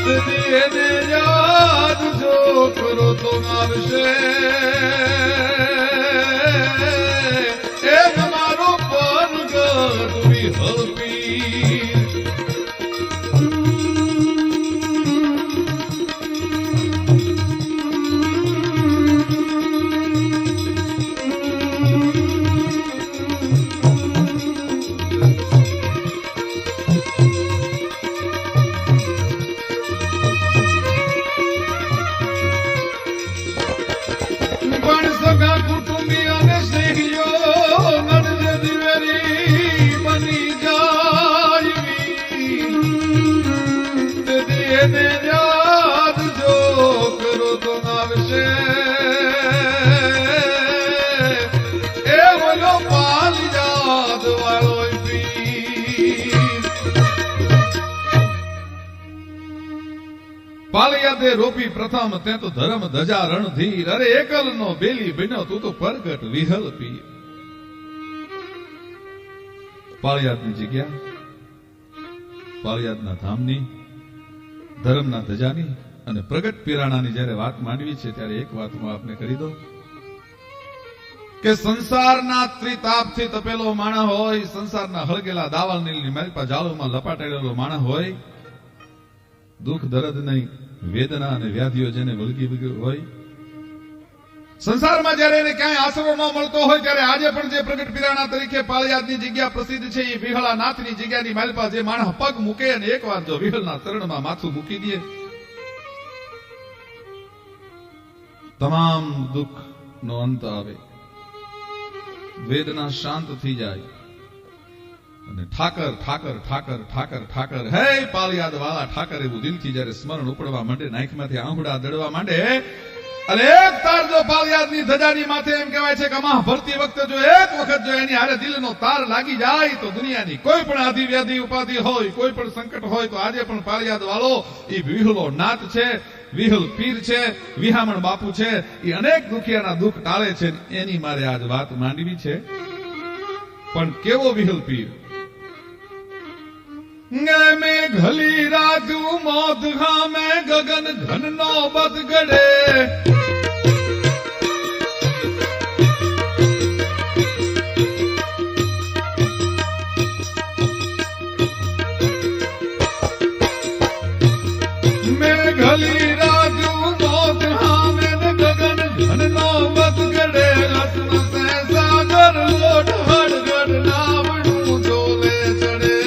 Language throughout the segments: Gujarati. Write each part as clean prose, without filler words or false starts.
એને યાદ જો કરો તો આવશે એ તમારો પરગટ વિહળ પીર પાલિયાદે રોપી પ્રથમ તે તો ધર્મ ધજા રણધીર અરે એકલ નો બેલી બન્યો તું તો પરગટ વિહલ પીર પાલિયાદની જગ્યા પાલિયાદના ધામની ધર્મના ધજાની અને પ્રગટ પીરાણાની જ્યારે વાત માંડવી છે ત્યારે એક વાત હું આપને કરી દઉં કે સંસારના ત્રિતાપથી તપેલો માણસ હોય સંસારના હળગેલા દાવાલની માલપા જાળોમાં લપાટેલો માણસ હોય દુઃખ દર્દ નહીં વેદના અને વ્યાધિઓ જેને વળગી હોય સંસારમાં જ્યારે એને ક્યાંય આશરો ન મળતો હોય ત્યારે આજે પણ જે પ્રગટ પીરાણા તરીકે પાળિયાદની જગ્યા પ્રસિદ્ધ છે એ વિહળા નાથની જગ્યાની માલપા જે માણસ પગ મૂકે અને એકવાર જો વિહળના ચરણમાં માથું મૂકી દે તમામ દુઃખ નો અંત આવે વેદના શાંત થઈ જાય અને ઠાકર ઠાકર ઠાકર ઠાકર ઠાકર હે પાળિયાદ વાળા ઠાકર એવું દિલથી જયારે સ્મરણ ઉપડવા માંડે નાઈખમાંથી આંગળા દડવા માંડે અને એક તાર જો પાળિયાદની ધજાની માથે એમ કહેવાય છે કે આમાં ભરતી વખતે જો એક વખત જો એની હારે દિલનો તાર લાગી જાય તો દુનિયાની કોઈ પણ આધિ વ્યાધિ ઉપાધિ હોય કોઈ પણ સંકટ હોય તો આજે પણ પાળિયાદ વાળો એ વિહલો નાથ છે વિહલ પીર છે વિહામણ બાપુ છે એ અનેક દુખિયાના દુઃખ ટાળે છે એની મારે આજ વાત માંડવી છે પણ કેવો વિહલ પીર में घली राजू मौत खा में गगन घन नो बद गड़े में घली राजू मौत खा में गगन घन नो बद गड़े रत्न से सागर लोट हड़गड़ नावड़ू डोले चढ़े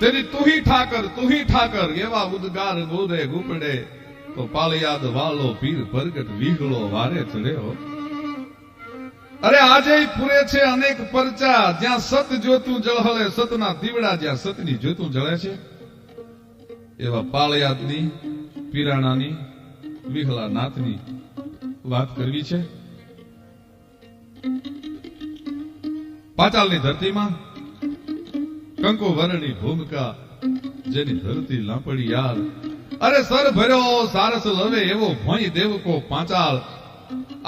તેની તું હી ઠાકર એવા ઉદગાર ગોદે ગુપડે તો પાળિયાદ વાલો પીર પ્રગટ વિહળો વારે ચડ્યો. અરે આજે પૂરે છે અનેક પરચા, જ્યાં સત જ્યોતું જળહળે સતના દીવડા, જ્યાં સતની જ્યોતું જળે છે એવા પાળિયાદની, પીરાણાની, વિહળા નાથની વાત કરવી છે. પાતાળની ધરતીમાં કંકુ વર્ણની ભૂમિકા, જેની ધરતી લાંપડી યાર. અરે સર ભર્યો સારસ લવે એવો ભોંય દેવકો પાંચાળ,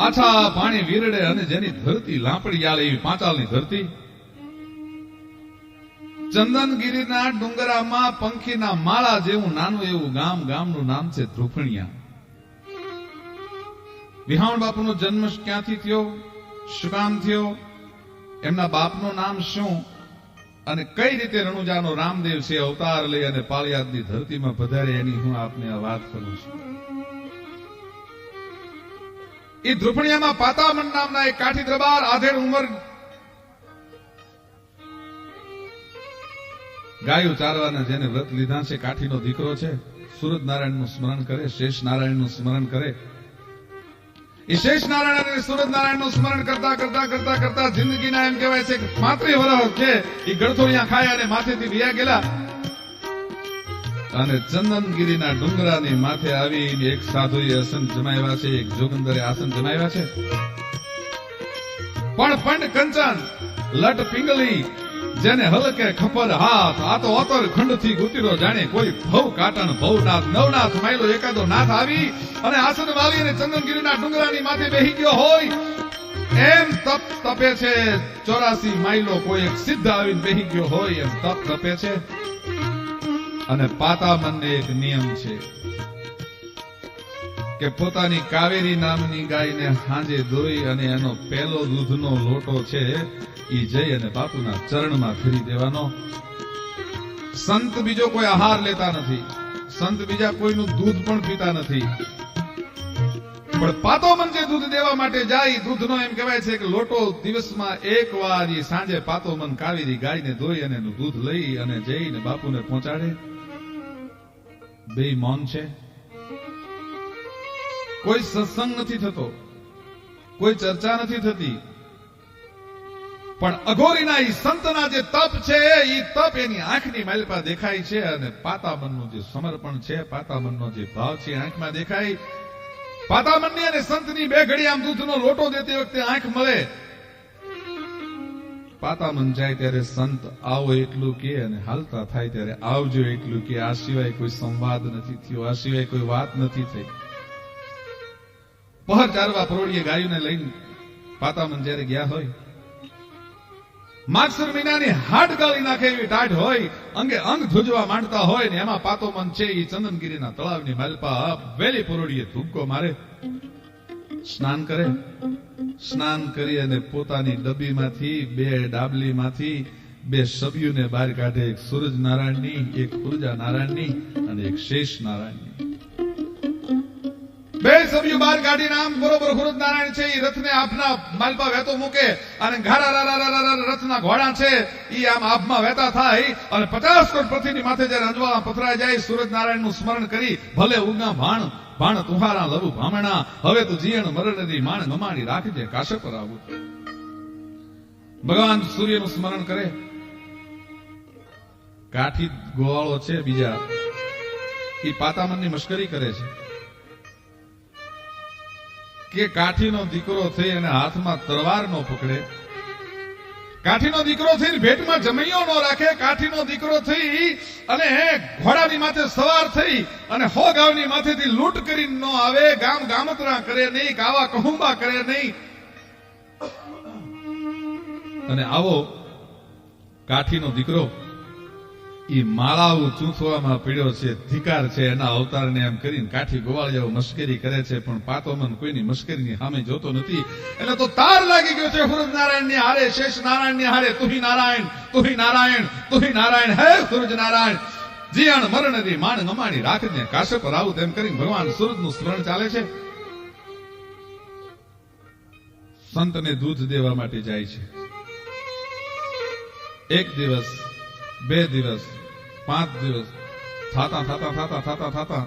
આછા પાણી વીરડે અને જેની ધરતી લાંપડી યાળ એવી પાંચાળની ધરતી. ચંદનગીરીના ડુંગરામાં પંખીના માળા જેવું નાનું એવું ગામ, ગામનું નામ છે ધ્રુપણિયા. વિહાણ બાપુનો જન્મ ક્યાંથી થયો, શું કામ થયો, એમના બાપનું નામ શું અને કઈ રીતે રણુજાનો રામદેવ છે અવતાર લઈ અને પાળિયાદની ધરતીમાં પધારે, એની હું આપને આ વાત કરું છું. એ ધ્રુપણિયામાં પાતામન નામના એક કાઠી દરબાર, આધેડ ઉંમર, ગાયો ચારવાના જેને વ્રત લીધા છે, કાઠીનો દીકરો છે, સૂરજનારાયણનું સ્મરણ કરે, શેષ નારાયણનું સ્મરણ કરે. એ શેષ નારાયણ અને સૂરજનારાયણનું સ્મરણ કરતા કરતા કરતા કરતા જિંદગીના એમ કહેવાય છે કે 35 વર્ષ છે એ ગળથોડિયા ખાયા અને માથેથી વિયા ગયેલા. અને ચંદનગીરીના ડુંગરાની માથે આવી એક સાધુએ આસન જમાવ્યા છે, એક જોગંદરે આસન જમાવ્યા છે. પણ પંડ કંચન લટ પિંગલી, જેને હલકે ખપર હાથ, આ તો ઓતર ખંડથી ગુતીરો જાણે કોઈ ભવ કાટણ ભવનાથ નવનાથ માયલો એકાદો નાથ આવી અને આસન વાલી અને ચંદનગીરીના ડુંગરાની માથે બેહી ગયો હોય એમ તપ તપે છે. 84 માયલો કોઈ એક સિદ્ધ આવીને બેહી ગયો હોય એમ તપ તપે છે. અને પાતામનને એક નિયમ છે કે પોતાની કાવેરી નામની ગાયને હાંજે દોઈ અને એનો પહેલો દૂધનો લોટો છે ઈ જઈ અને બાપુના ચરણમાં ફેરી દેવાનો. સંત બીજો કોઈ આહાર લેતા નથી, સંત બીજા કોઈનું દૂધ પણ પીતા નથી, પણ પાતોમન જે દૂધ દેવા માટે જાય, દૂધનો એમ કહેવાય છે કે લોટો દિવસમાં એક વાર એ સાંજે પાતોમન કાવેરી ગાયને ધોઈ અને એનું દૂધ લઈ અને જઈને બાપુને પહોંચાડે. બે મૌન છે, કોઈ સત્સંગ નથી થતો, કોઈ ચર્ચા નથી થતી, પણ અઘોરીના ઈ સંતના જે તપ છે એ તપ એની આંખની માલપા દેખાય છે. અને પાતામનનું જે સમર્પણ છે, પાતામનનો જે ભાવ છે આંખમાં દેખાય. પાતામનની અને સંતની બે ઘડી આમ દૂધનો લોટો દેતી વખતે આંખ મળે. પાતામન જાય ત્યારે સંત આવો એટલું કે અને હાલતા થાય ત્યારે આવજો એટલું કે. આ સિવાય કોઈ સંવાદ નથી થયો, આ સિવાય કોઈ વાત નથી થઈ. પહર ચારવા પરોડીએ ગાયોને લઈને પાતામન જયારે ગયા હોય, માગસર મહિનાની હાડ ગાળી નાખે એવી ટાઢ હોય, અંગે અંગ ધ્રુજવા માંડતા હોય ને એમાં પાતોમન છે એ ચંદનગીરીના તળાવની માલપા વેલી પરોડીએ ધૂપકો મારે, સ્નાન કરે. સ્નાન કરી અને પોતાની ડબ્બીમાંથી, બે ડાબલીમાંથી બે સભ્યોને બહાર કાઢે, એક સૂરજ નારાયણની, એક ઉર્જા નારાયણની અને એક શેષ નારાયણની. બે સભ્યો બહાર કાઢીને આમ બરોબર સૂરજ નારાયણ છે એ રથને આપના માલપા વહેતો મૂકે અને ઘારા રથના ઘોડા છે એ આમ આપમાં વહેતા થાય અને 50 કરોડ પૃથ્વીની માથે જયારે અંજવાળા પથરાઈ જાય, સૂરજ નારાયણનું સ્મરણ કરી ભલે ઉગા ભાણ ભાણ તુહારા લઘુ ભામણા, હવે તું જીયણ મરણની માણ ગમાડી રાખજે કાશે પર આવું. ભગવાન સૂર્યનું સ્મરણ કરે. કાઠી ગોવાળો છે બીજા, એ પાતામનની મશ્કરી કરે છે કે કાઠીનો દીકરો થઈ અને હાથમાં તલવાર નો પકડે, કાઠીનો દીકરો થઈને ભેટમાં જમૈયો ન રાખે, કાઠીનો દીકરો થઈ અને ઘોડાની માથે સવાર થઈ અને 100 ગામની માથેથી લૂંટ કરીને ન આવે, ગામ ગામતરા કરે નહીં, કાવા કહુંબા કરે નહીં. અને આવો કાઠીનો દીકરો ઈ માળાઓ ચૂંથવામાં પીડ્યો છે, ધિકાર છે એના અવતારને એમ કરીને કાઠી ગોવાળિયાઓ મશ્કરી કરે છે, પણ પાતોમન કોઈની મશ્કરીની સામે જોતો નથી. એટલે તો તાર લાગી ગયો છે સૂરજ નારાયણની હારે, શેષ નારાયણની હારે. તુહી નારાયણ, તુહી નારાયણ, તુહી નારાયણ, હે સૂરજ નારાયણ, જીયણ મરણની માણ ગમાડી રાખને કાશે પર આવું. તેમ કરીને ભગવાન સૂરજનું સ્મરણ ચાલે છે. સંતને દૂધ દેવા માટે જાય છે. 1 દિવસ, 2 દિવસ, 5 દિવસ થાતા થાતા થાતા થાતા થાતા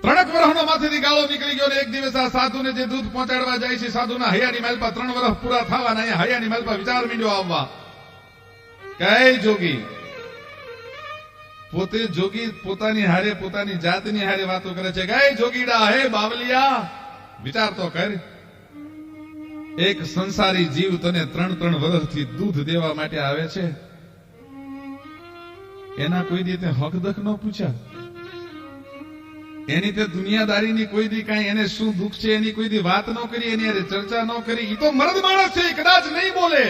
3 વર્ષનો માથેથી ગાળો નીકળી ગયો. એક દિવસ આ સાધુને જે દૂધ પહોંચાડવા જાય છે, સાધુના હૈયાની માલપા 3 વર્ષ પૂરા થવાના, અહીંયા હૈયાની માલપા વિચાર મીંડ્યો આવવા. કઈ જોગી પોતે જોગી પોતાની હારે પોતાની જાતની હારે વાતો કરે છે. કઈ જોગીડા હે બાવલિયા, વિચાર તો કર. એક સંસારી જીવ તને 3 વર્ષથી દૂધ દેવા માટે આવે છે, એના કોઈ દી તે હક દખ ન પૂછ્યા, એની તે દુનિયાદારીની કોઈ દી કાંઈ એને શું દુઃખ છે એની કોઈ દી વાત ન કરી, એની હારે ચર્ચા ન કરી. એ તો મર્દ માણસ છે, કદાચ નહીં બોલે,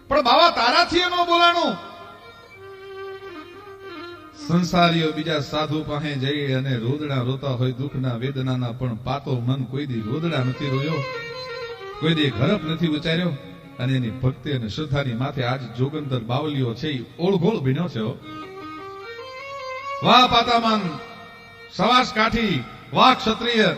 પણ બાવા તારાથી ન બોલાણું. સંસારીઓ બીજા સાધુ પાસે જઈ અને રોદડા રોતા હોય દુઃખના વેદનાના, પણ પાતો મન કોઈ દી રોદડા નથી રોયો, કોઈ દી ઘરપ નથી ઉચાર્યો. અને એની ભક્તિ અને શ્રદ્ધાની માથે આજ જોગંદર બાવલીઓ છે એ ઓળઘોળ બન્યો છે. વાહ પાતામન, સવાસ કાઠી, વાહ ક્ષત્રિય,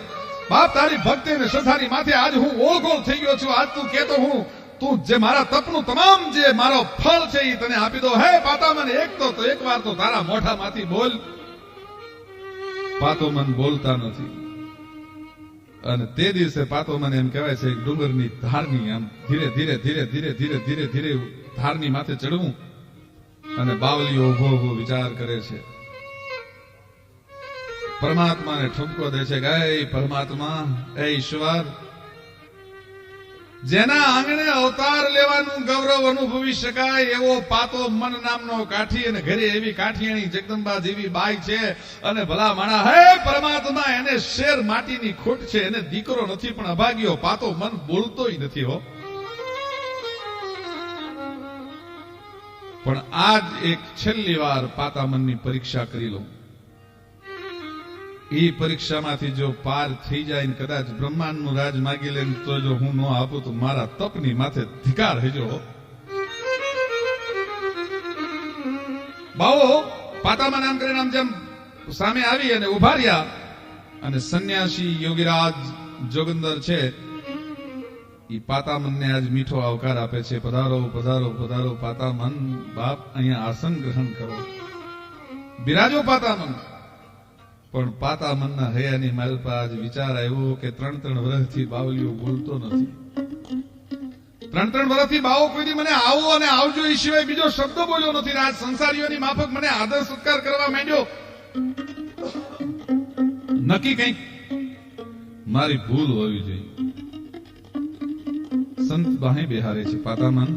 બાપ તારી ભક્તિ અને શ્રદ્ધાની માથે આજ હું ઓળઘોળ થઈ ગયો છું. આજ તું કેતો હું તું જે મારા તપનું તમામ જે મારો ફળ છે એ તને આપી દો. હે પાતામન, એક વાર તો તારા મોઢામાંથી બોલ. પાતોમન બોલતા નથી. અને તે દિવસે પાતોમન એમ કહેવાય છે ડુંગરની ધારની આમ ધીરે ધીરે ધીરે ધીરે ધીરે ધીરે ધીરે ધારની માથે ચડવું, અને બાવલીઓ ઉભો ઉભો વિચાર કરે છે. પરમાત્માને ઠપકો દે છે. ગઈ પરમાત્મા, એ ઈશ્વર, જેના આંગણે અવતાર લેવાનું ગૌરવ અનુભવી શકાય એવો પાતો મન નામનો કાઠી, અને ઘરે એવી કાઠિયાણી જગદંબા જેવી બાઈ છે, અને ભલા માણા હે પરમાત્મા, એને શેર માટીની ખોટ છે, એને દીકરો નથી પણ અભાગ્યો પાતો મન બોલતોય નથી હો. પણ આજ એક છેલ્લી વાર પાતા મનની પરીક્ષા કરી લઉં. એ પરીક્ષામાંથી જો પાર થઈ જાય ને કદાચ બ્રહ્માંડનું રાજ માગી લે તો જો હું ન આપું તો મારા તપની માથે ધિકાર હેજો. બાવો પાતામાં નામ કરીને આમ જેમ સામે આવી અને ઉભા રહ્યા, અને સંન્યાસી યોગીરાજ જોગંદર છે એ પાતામનને આજ મીઠો આવકાર આપે છે. પધારો પધારો પધારો પાતામન, બાપ અહીંયા આસન ગ્રહણ કરો, બિરાજો પાતામન. પણ પાતામનના હૈયાની માલ પર આજ વિચાર આવ્યો કે 3 વર્ષથી બાવલીઓ બોલતો નથી. 3 વર્ષથી બાવો કોઈ મને આવો અને આવજો એ સિવાય બીજો શબ્દ બોલ્યો નથી. આજ સંસારીઓની માફક મને આદર સત્કાર કરવા માંડ્યો. નક્કી કંઈક મારી ભૂલ હોવી જોઈએ. સંત બાહે બેહારે છે. પાતામન,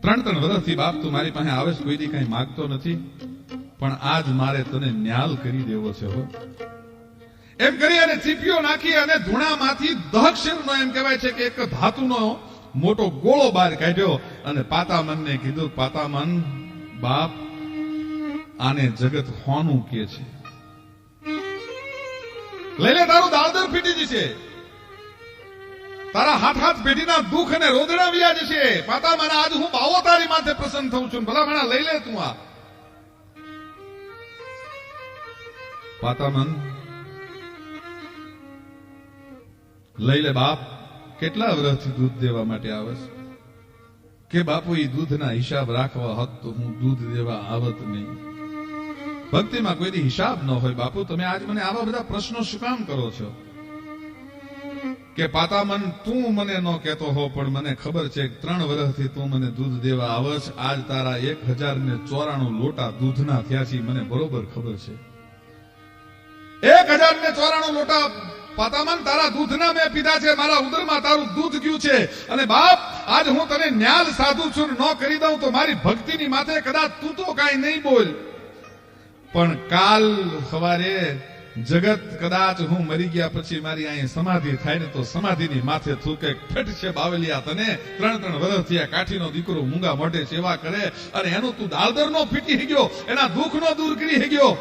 3 વર્ષથી બાપ તું મારી પાસે આવે છે, કોઈ દી કઈ માગતો નથી, પણ આજ મારે તને ન્યાલ કરી દેવો છે. એમ કરી અને ચીપીઓ નાખી અને ધૂણામાંથી દહક્ષરનો એમ કહેવાય છે કે એક ધાતુનો મોટો ગોળો બહાર કાઢ્યો, અને પાતામનને કીધું, પાતામન બાપ, આને જગત હોનું કે છે, લઈ લે, તારું દાળદર ફીટી જશે, તારા હાથ પેઢીના દુઃખ અને રોદડા વ્યા જશે. પાતામન, આજ હું બાવો તારી માથે પ્રસન્ન થઉં છું, ભલા મણા લઈ લે તું આ. પાતામન, લઈ લે બાપ. કેટલા વર્ષથી દૂધ દેવા માટે આવે છે? કે બાપુ એ દૂધના હિસાબ રાખવા હોત તો હું દૂધ દેવા આવત નહીં. ભક્તિમાં કોઈ હિસાબ ન હોય. બાપુ તમે આજ મને આવા બધા પ્રશ્નો શું કામ કરો છો? કે પાતામન, તું મને ન કહેતો હો, પણ મને ખબર છે 3 વર્ષથી તું મને દૂધ દેવા આવસ. આજ તારા 1094 લોટા દૂધના થયા છે, મને બરોબર ખબર છે. 1094 લોટા પાતામન તારા દૂધના મેં પીધા છે, મારા ઉદરમાં તારું દૂધ ગયું છે. અને બાપ, આજ હું તને ન્યાલ સાધુ છું, ન કરી દઉં તો મારી ભક્તિની માથે કદાચ તું તો કાંઈ નહીં બોલ, પણ કાલ સવારે જગત કદાચ હું મરી ગયા પછી મારી અહીં સમાધિ થાય ને તો સમાધિની માથે થૂકે ફેટ છે બાવલિયા તને. 3 વર્ષથી આ કાઠીનો દીકરો મૂંગા મોઢે સેવા કરે, અને એનું તું દાળદર નો ફીટી ગયો, એના દુઃખ નો દૂર કરી ગયો.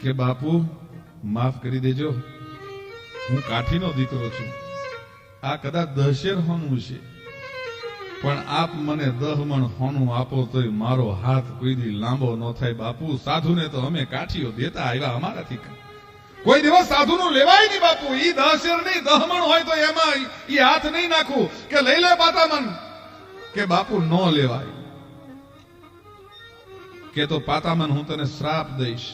કે બાપુ માફ કરી દેજો, હું કાઠીનો દીકરો છું, આ કદાચ 10 હોનું છે, પણ આપ મને 10 મણ હોનું આપો તોય મારો હાથ કોઈ દી લાંબો ન થાય. બાપુ, સાધુને તો અમે કાઠીઓ દેતા આવ્યા, અમારાથી કોઈ દિવસ સાધુનું લેવાય નહીં. બાપુ, ઈ 10 નહીં 10 મણ હોય તો એમાં ઈ હાથ નહીં નાખું. કે લઈ લે પાતામન. કે બાપુ, ન લેવાય. કે તો પાતામન હું તને શ્રાપ દઈશ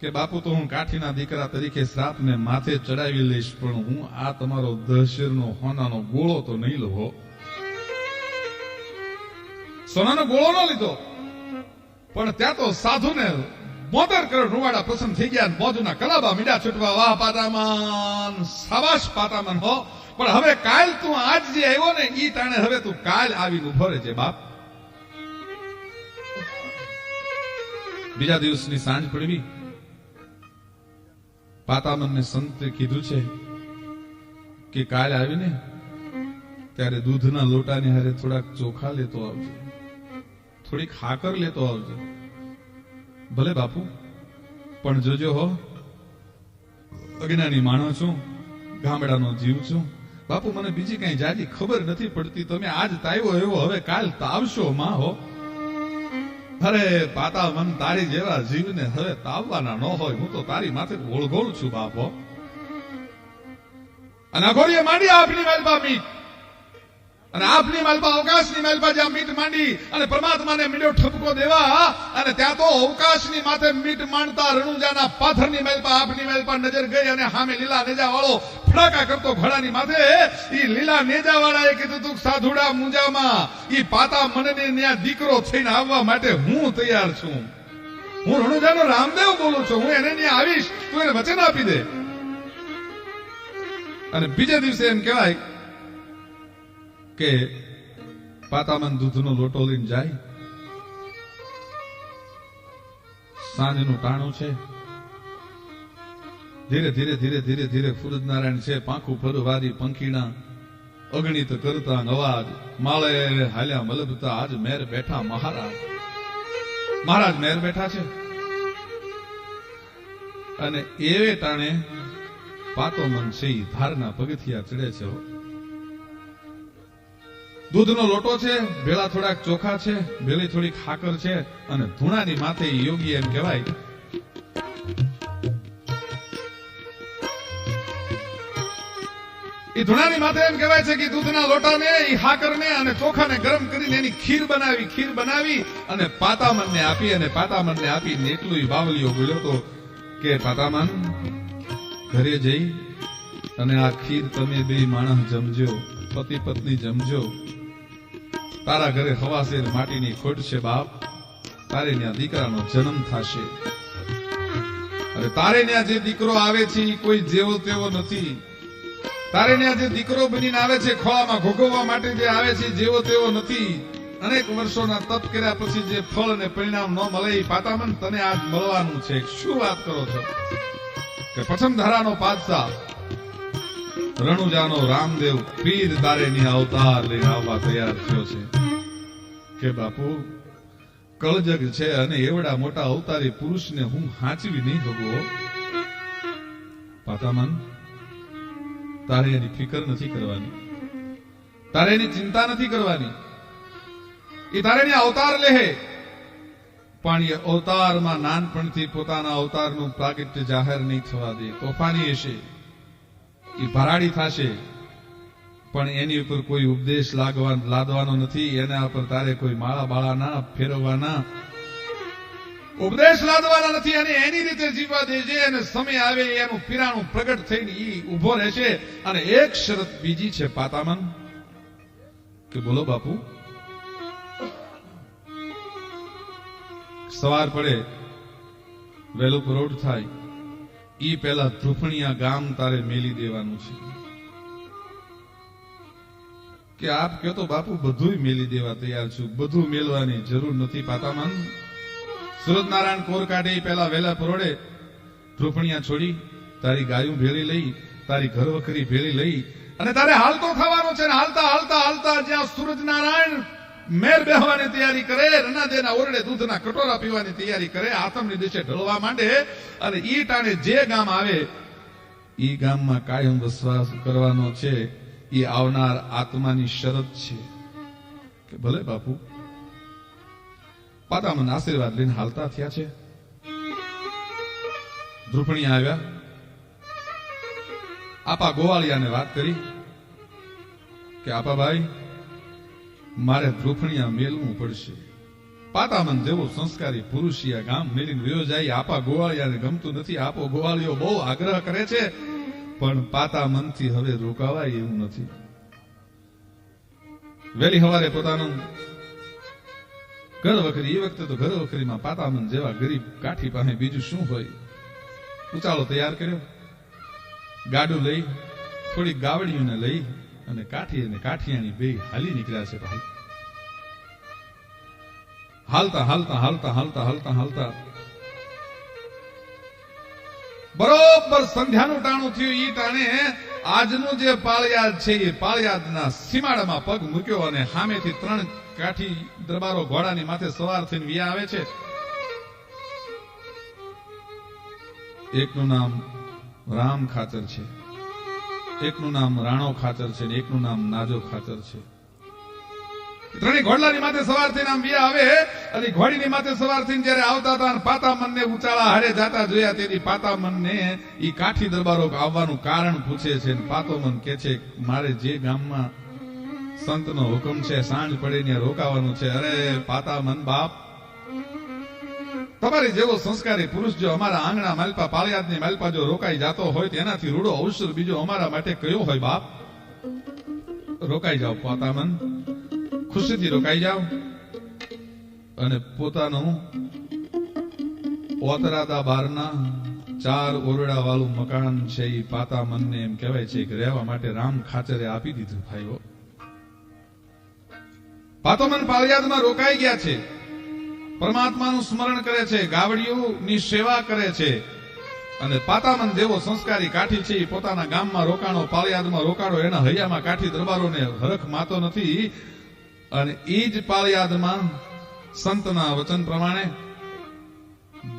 કે બાપુ તો હું કાઠીના દીકરા તરીકે શ્રાપને માથે ચડાવી લઈશ, પણ હું આ તમારો દશેરનો હોનાનો ગોળો તો નહીં લો. સોનાનો ગોળો ન લીધો, પણ ત્યાં તો સાધુને 72 કરોડ રૂવાડા પ્રસન્ન થઈ ગયા, મોજના કલાબા મીડા છૂટવા. વાહ પાતામન, શાબાશ પાતામન હો. પણ હવે કાલ તું આજ જે આવ્યો ને ઈ ટાણે હવે તું કાલ આવીને ઉભો રહેજે બાપ. બીજા દિવસની સાંજ પડવી, પાતામનને સંતે કીધું છે કે કાલે આવીને ત્યારે દૂધના લોટાની હારે થોડાક ચોખા લેતો આવજો, થોડીક હાકર લેતો આવજો. ભલે બાપુ, પણ જોજો હો, અજ્ઞાની માણસ છું, ગામડાનો જીવ છું બાપુ, મને બીજી કઈ જાજી ખબર નથી પડતી. તમે આજ તાવ્યો એવો હવે કાલ તાવશો માં હો. અરે પાતામન, તારી જેવા જીવને હવે તાવવાના ન હોય. હું તો તારી માથે ઓળઘોળ છું બાપો. અને અઘોરીએ માંડી આપની માલપા મીટ, અને આપની માલપા અવકાશની માલપા જ્યાં મીટ માંડી અને પરમાત્માને મીઠો ઠપકો દેવા, અને ત્યાં તો અવકાશની માથે મીટ માંડતા રણુજાના પાથરની માલપા આપની માલપા નજર ગઈ, અને સામે લીલા નેજા વાળો ફડાકા કરતો ઘોડાની માથે ઈ લીલા નેજા વાળાએ કીધું તું સાધુડા મુંજામાં ઈ પાતામનને ત્યાં દીકરો થઈને આવવા માટે હું તૈયાર છું. હું રણુજાનો રામદેવ બોલું છું, હું એને ત્યાં આવીશ, તું એને વચન આપી દે. અને બીજે દિવસે એમ કહેવાય કે પાતામન દૂધનો લોટો લઈને જાય. સાંજનું ટાણું છે, ધીરે ધીરે ધીરે ધીરે ધીરે સૂરજનારાયણ છે, પાંખું ફરવારી પંખીના અગણિત કરતા અવાજ, માળે હાલ્યા મલબતા આજ મેર બેઠા મહારાજ. મહારાજ મેર બેઠા છે, અને એવે ટાણે પાતામન છે ધારના પગથિયા ચડે છે. દૂધનો લોટો છે, ભેળા થોડાક ચોખા છે, ભેળી થોડીક ખાકર છે, અને ધૂણાની માથે યોગી એમ કહેવાય એ ધૂણાની માથે એમ કહેવાય છે કે દૂધના લોટાને ઈ હાકરને અને ચોખાને ગરમ કરીને એની ખીર બનાવી અને પાતામનને આપી, અને પાતામનને આપીને એટલું બાવલીઓ બોલ્યો તો કે પાતામન, ઘરે જઈ અને આ ખીર તમે બે માણસ જમજો, પતિ પત્ની જમજો. તારા ઘરે હવાસેર માટીની ખોટ છે બાપ, તારે ત્યાં દીકરાનો જન્મ થશે. અરે તારે ત્યાં જે દીકરો આવે છે એ કોઈ જેવો તેવો નથી. તારે ત્યાં જે દીકરો બનીને આવે છે, ખોળામાં ભોગવવા માટે જે આવે છે જેવો તેવો નથી. અનેક વર્ષોના તપ કર્યા પછી જે ફળ અને પરિણામ ન મળે એ પાતામન તને આજ મળવાનું છે. શું વાત કરો છો કે પ્રથમ ધારાનો પાતશાહ રણુજાનો રામદેવ પીર તારેની અવતાર લઈને આવવા તૈયાર થયો છે. કે બાપુ, કળજગ છે અને એવડા મોટા અવતારી પુરુષને હું હાંચવી નહીં ભગવો. પાતામન, તારે એની ફિકર નથી કરવાની, તારે એની ચિંતા નથી કરવાની. એ તારે એની અવતાર લેહે, પણ એ અવતારમાં નાનપણથી પોતાના અવતારનું પ્રાગટ્ય જાહેર નહીં થવા દે. તોફાની હશે, એ ભરાડી થશે, પણ એની ઉપર કોઈ ઉપદેશ લાદવાનો નથી. એના ઉપર તારે કોઈ માળા બાળા ના ફેરવવાના, ઉપદેશ લાદવાના નથી. અને એની રીતે જીવવા દેજે, અને સમય આવે એનું પીરાણું પ્રગટ થઈને ઈ ઉભો રહેશે. અને એક શરત બીજી છે પાતામન, કે બોલો બાપુ. સવાર પડે, વહેલું પરોઢ થાય, ઈ પેલા ધ્રુફણિયા ગામ તારે મેલી દેવાનું છે. કે આપ કહો તો બાપુ બધું મેલી દેવા તૈયાર છું. બધું મેલવાની જરૂર નથી પાતામન. સૂરજનારાયણ કોર કાઢે પેલા વહેલા પરોડે ધ્રુફણિયા છોડી તારી ગાયું ભેળી લઈ, તારી ઘર વખરી ભેળી લઈ, અને તારે હાલતો થવાનો છે. હાલતા હાલતા હાલતા જ્યાં સૂરજનારાયણ મેર બેહવાની તૈયારી કરે, રનાદેના ઓરડે દૂધના કટોરા પીવાની તૈયારી કરે, આથમની દિશે ઢળવા માંડે, અને ઈ ટાણે જે ગામ આવે ઈ ગામમાં કાયમ વસવાસ કરવાનો છે. એ આવનાર આત્માની શરત છે. કે ભલે બાપુ. પાતામન આશીર્વાદ લઈને હાલતા થયા છે. ધ્રુપણી આવ્યા, આપા ગોવાળિયાને વાત કરી કે આપા ભાઈ, મારે ધ્રુપણીયા મેલવું પડશે. પાતામન જેવો સંસ્કારી પુરુષિયા ગામ મેલીને વયો જાય. આપા ગોવાળિયાને ગમતું નથી. આપો ગોવાળિયો બહુ આગ્રહ કરે છે, પણ પાતામનથી હવે રોકાવાય એવું નથી. વહેલી સવારે પોતાનું ઘર વખરી, એ વખતે તો ઘર વખરીમાં પાતામન જેવા ગરીબ કાઠી પાસે બીજું શું હોય, ઉચાળો તૈયાર કર્યો. ગાડું લઈ, થોડી ગાવડીઓને લઈ અને કાઠી અને કાઠિયાની બે હાલી નીકળ્યા છે. ભાઈ હાલતા હાલતા હાલતા હાલતા હાલતા હાલતા બરોબર સંધ્યાનું ટાણું થયું. ઈ ટાણે આજનું જે પાળિયાદ છે એ પાળિયાદના સીમાડામાં પગ મૂક્યો અને સામેથી 3 કાઠી દરબારો ઘોડાની માથે સવાર થઈને વિયા આવે છે. એકનું નામ રામ ખાચર છે, એકનું નામ રાણો ખાચર છે, એકનું નામ નાજો ખાચર છે. ત્રણેય ઘોડલાની માથે સવાર થઈને આમ વિયા આવે અને ઘોડીની માથે સવાર થઈને જયારે આવતા હતા અને પાતામનને ઉચાળા હારે જાતા જોયા, તેથી પાતામનને ઈ કાઠી દરબારો આવવાનું કારણ પૂછે છે. પાતોમન કે છે, મારે જે ગામમાં સંતનો હુકમ છે, સાંજ પડે ત્યાં રોકાવાનું છે. અરે પાતામન બાપ, તમારી જેવો સંસ્કારી પુરુષ જો અમારા આંગણા માલપા પાળિયાદની માલપા જો રોકાઈ જાતો હોય તો એનાથી રૂડો અવસર બીજો અમારા માટે કયો હોય બાપ? રોકાઈ જાઓ પાતામન, ખુશીથી રોકાઈ જાઓ. અને પોતાનું ઓતરાદા બારના 4 ઓરડા વાળું મકાન છે એ પાતામનને એમ કહેવાય છે કે રહેવા માટે રામ ખાચરે આપી દીધું. ભાઈઓ, પાતામન પાળિયાદમાં રોકાઈ ગયા છે, પરમાત્માનું સ્મરણ કરે છે, ગાવડીઓની સેવા કરે છે. અને પાતામન જેવો સંસ્કારી કાઠી છે એ પોતાના ગામમાં રોકાણો, પાળિયાદમાં રોકાણો, એના હૈયામાં કાઠી દરબારોને હરખ માતો નથી. અને એ જ પાળિયાદમાં સંતના વચન પ્રમાણે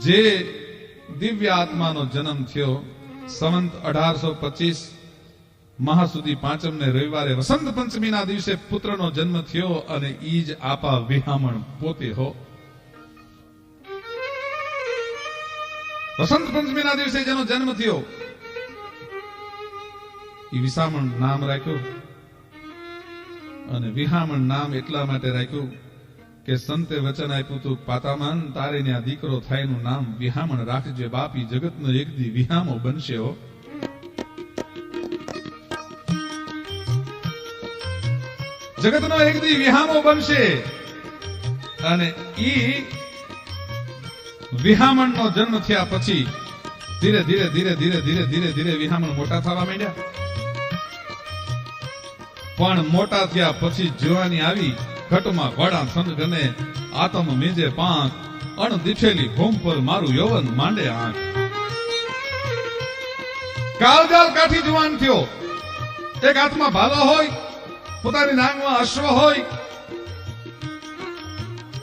જે દિવ્ય આત્માનો જન્મ થયો સંવંત 1825 મહાસુદી પાંચમને રવિવારે વસંત પંચમીના દિવસે પુત્રનો જન્મ થયો. અને ઈ જ આપા વિહામણ પોતે હો. વસંત પંચમીના દિવસે જેનો જન્મ થયો એ વિસામણ નામ રાખ્યું. અને વિહામણ નામ એટલા માટે રાખ્યું કે સંતે વચન આપ્યું હતું, પાતામન તારે ને આ દીકરો થાય નું નામ વિહામણ રાખજે બાપ, ઈ જગતનો એક દી વિહામો બનશે હો. જગતનો એક દી વિહામો બનશે. અને ઈ વિહામણનો જન્મ થયા પછી ધીરે ધીરે ધીરે ધીરે ધીરે ધીરે ધીરે વિહામણ મોટા થવા માંડ્યા. પણ મોટા થયા પછી જવાની આવી, ઘટમાં ઘોડા સંગને આતમ મીજે પાંખ, અણ દીઠેલી ભૂમ પર મારું યૌવન માંડે આંખ. કાળજાળ કાઠી જુવાન થયો. એક હાથમાં ભાલો હોય, પોતાની નાંગમાં અશ્વ હોય,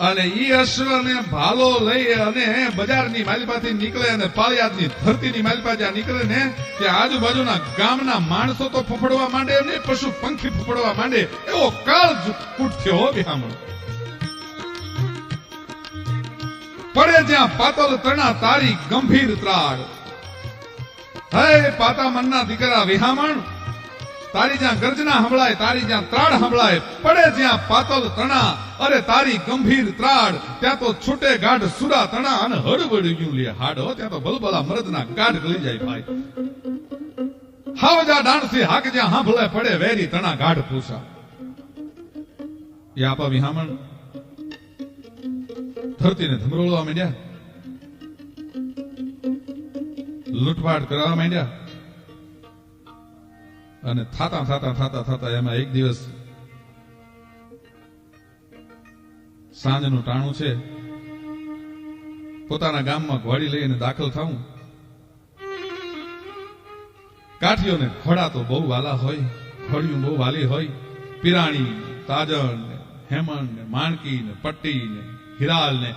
અને ઈ અશ્વને ભાલો લઈ અને બજારની માલપાથી નીકળે અને પાળિયાદની ધરતીની માલપા જ્યાં નીકળે ને કે આજુબાજુના ગામના માણસો તો ફફડવા માંડે, એમને પશુ પંખી ફફડવા માંડે, એવો કાળ કૂટ થયો વિહામણ. પડે જ્યાં પાતળ તણા તારી ગંભીર ત્રાડ. હે પાતામનના દીકરા વિહામણ, તારી જ્યાં ગર્જના સંભળાય, તારી જ્યાં ત્રાડ સંભળાય, પડે જ્યાં પાતળ તણા, અરે તારી ગંભીર ત્રાડ, ત્યાં તો છૂટે ગાઢ સુરા તણા અને હળવળ્યું લે હાડ. ત્યાં તો ભલભલા મરદના ગાઢ ગળી જાય ભાઈ. હાવજા ડાણથી હાક જ્યાં સાંભળાય, પડે વેરી તણા ગાઢ પૂછા. એ આપા વિહામણ ધરતીને ધમરોળવા માંડ્યા, લૂંટફાટ કરવા માંડ્યા. અને થાતા થાતા થાતા થાતા એમાં એક દિવસ સાંજનું ટાણું છે, પોતાના ગામમાં ઘોડી લઈને દાખલ થવું. કાઠીઓને ઘોડા તો બહુ વાલા હોય, ઘોડિયું બહુ વાલી હોય. પિરાણી, તાજણ, હેમણ, માણકી, પટ્ટી, હિરાલ ને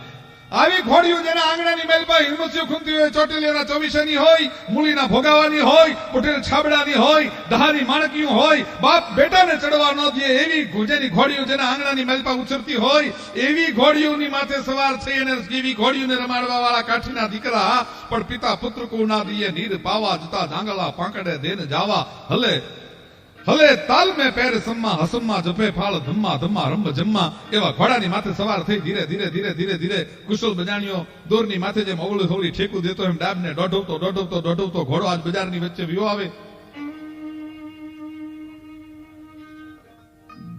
આવી ઘોડીઓ જેના આંગણાની મેલમાં હિરમસીઓ ખૂંદતી હોય, ચોટીલીના ચોવીસાની હોય, મૂળીના ભોગાવાની હોય, ઉઠેલ છાબડાની હોય, દહાની માણકીઓ હોય, બાપ બેટાને ચડવા ન દે એવી જેની ઘોડીઓ જેના આંગણાની મેલપા ઉછરતી હોય, એવી ઘોડીઓની માથે સવાર થઈ અને એવી ઘોડીઓને રમાડવા વાળા કાઠીના દીકરા. પણ પિતા પુત્ર કો ના દિયે નીર પાવા, જતા ધાંગલા પાંકડે દેન જાવા. હલે હલે તાલ મેં પેર સમા હસમમાં જપે ફાળ ધમ્મા ધમ્મા રંબ જમ્મા એવા ઘોડાની માથે સવાર થઈ ધીરે ધીરે ધીરે ધીરે ધીરે કુશલ બજાણીઓ દોરની માથે જેમ અવળી થોડી ઠેકું દેતો એમ ડાબને દોઢવતો ઘોડો આજ બજારની વચ્ચે વિયો આવે.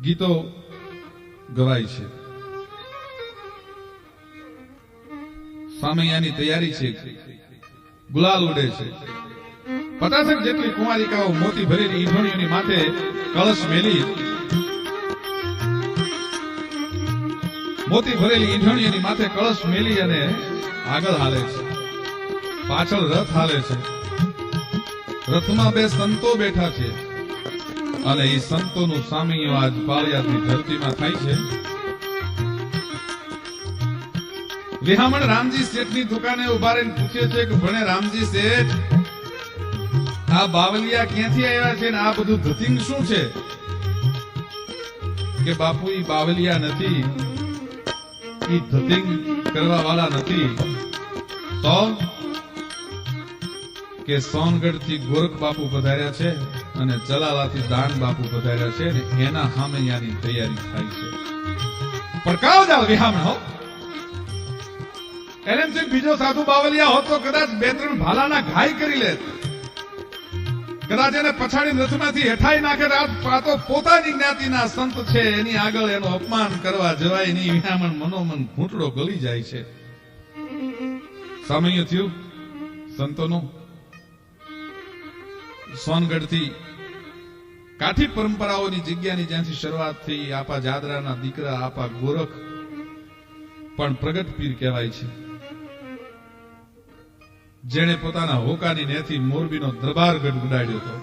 ગીતો ગવાય છે, સામૈયાની તૈયારી છે, ગુલાલ ઉડે છે. 50 જેટલી કુંવારિકાઓ મોતી ભરેલી ઈંધણીઓની માથે કળશ મેલી, મોતી ભરેલી ઈંધણીઓની માથે કળશ મેલી અને આગળ હાલે છે, પાછળ રથ હાલે છે. રથમાં 2 સંતો બેઠા છે અને એ સંતોનું સામૈયું આજ પાળિયાદની ધરતીમાં થાય છે. વિહામણ રામજી શેઠની દુકાને ઉભા રહીને પૂછે છે કે ભણે રામજી શેઠ, આ બાવલિયા ક્યાંથી આવ્યા છે ને આ બધું ધતિંગ શું છે? કે બાપુ ઈ બાવલિયા નથી, ઈ ધતિંગ કરવા વાળા નથી. તો કે સોનગઢ થી ગોરખ બાપુ પધાર્યા છે અને ચલાલાથી દાન બાપુ પધાર્યા છે ને એના સામૈયાની તૈયારી થાય છે. પણ કાવ જાવ વિહામણ હો, એને બીજો સાધુ બાવલિયા હોત તો કદાચ 2-3 ભાલાના ઘાય કરી લે, કદાચ એને પછાડી રથમાંથી હેઠાઈ નાખે. આ તો પોતાની જ્ઞાતિના સંત છે, એની આગળ એનું અપમાન કરવા જવાય નહીં. વિહામણ મનોમન ઘૂંટડો ગળી જાય છે. સામૈયું થયું સંતોનું. સોનગઢથી કાઠી પરંપરાઓની જગ્યાની જ્યાંથી શરૂઆત થઈ, આપા જાદરાના દીકરા આપા ગોરખ પણ પ્રગટ પીર કહેવાય છે, જેણે પોતાના હોકાની નેથી મોરબીનો દરબારગઢ ઉડાડ્યો હતો.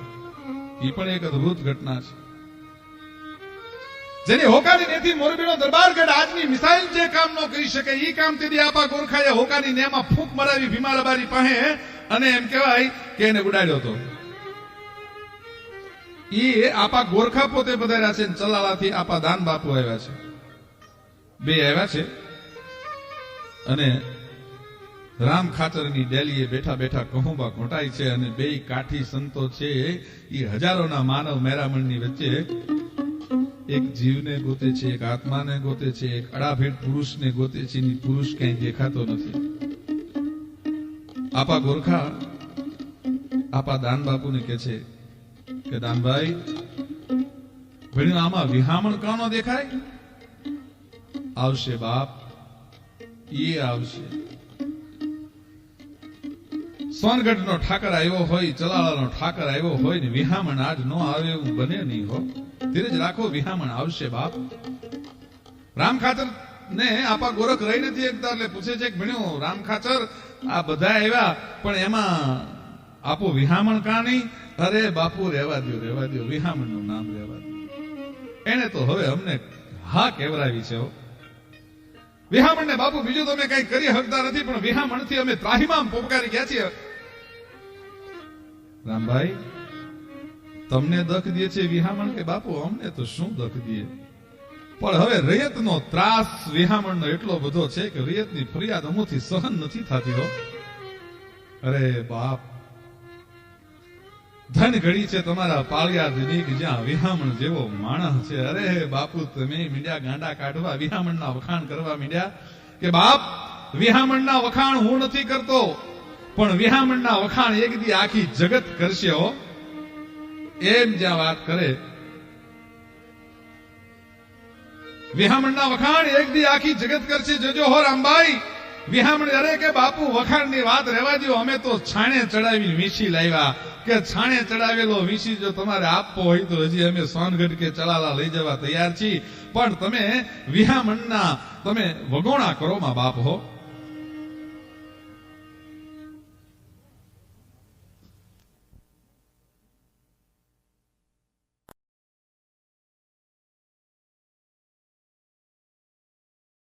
એ પણ એક અદભુત ઘટના છે. જેની હોકાની નેથી મોરબીનો દરબારગઢ આજની મિસાઇલ જે કામ ન કરી શકે એ કામ તેથી આપા ગોરખાએ હોકાની નેમાં ફૂંક મરાવી ભીમાળબારી પાસે અને એમ કહેવાય કે એને ઉડાડ્યો હતો. એ આપા ગોરખા પોતે પધાર્યા છે, ચલાલાથી આપા દાન બાપુ આવ્યા છે. 2 આવ્યા છે અને રામ ખાચરની ડેલીએ બેઠા બેઠા કહુંબા ઘોટાય છે અને 2 કાઠી સંતો છે એ હજારોના માનવ મેરામણની વચ્ચે એક જીવને ગોતે છે, એક આત્માને ગોતે છે, એક અડાભેટ પુરુષને ગોતે છે. પુરુષ ક્યાંય દેખાતો નથી. આપા ગોરખા આપા દાન બાપુને કહે છે કે દાનભાઈ, ભણ્યું આમાં વિહામણ કાનો દેખાય? આવશે બાપ, એ આવશે. સોનગઢનો ઠાકર આવ્યો હોય, ચલાલાનો ઠાકર આવ્યો હોય ને વિહામણ આજ નો આવે એવું બને નહીં હો. ધીરજ રાખો, વિહામણ આવશે બાપ. રામ ખાચર ને આપા ગોરખ રહી નથી એકતા એટલે પૂછે છે કે ભણ્યું રામ ખાચર, આ બધા આવ્યા પણ એમાં આપો વિહામણ કા નહીં? અરે બાપુ રહેવા દો, વિહામણ નું નામ રહેવા દો. એને તો હવે અમને હા કેવરાવી છે. વિહામણ ને બાપુ બીજું તો અમે કઈ કરી શકતા નથી, પણ વિહામણ થી અમે ત્રાહિમામ પોપકારી ગયા છીએ. રામભાઈ, તમને દખ દે છે વિહામણ કે બાપુ અમને તો શું દખ દે? પણ હવે રૈયતનો ત્રાસ વિહામણનો એટલો બધો છે કે રૈયતની ફરિયાદ અમોથી સહન નથી થતી હો. અરે બાપ, ધન ઘડી છે તમારા પાળિયાદની કે જ્યાં વિહામણ જેવો માણસ છે. અરે બાપુ, તમે મીંડ્યા ગાંડા કાઢવા, વિહામણના વખાણ કરવા મીંડ્યા કે બાપ વિહામણના વખાણ હું નથી કરતો, પણ વિહામણના વખાણ એક દી આખી જગત કરશે હો. એમ જ્યાં વાત કરે, વિહામણના વખાણ એક દી આખી જગત કરશે. જોજો હો રામભાઈ, વિહામણ અરે કે બાપુ વખાણની વાત રહેવા દો, અમે તો છાણે ચડાવી વીંછી લાવ્યા. કે છાણે ચડાવેલો વીંછી જો તમારે આપવો હોય તો હજી અમે સોનગઢ કે ચલાલા લઈ જવા તૈયાર છીએ, પણ તમે વિહામણના તમે વગોણા કરો માં બાપ હો.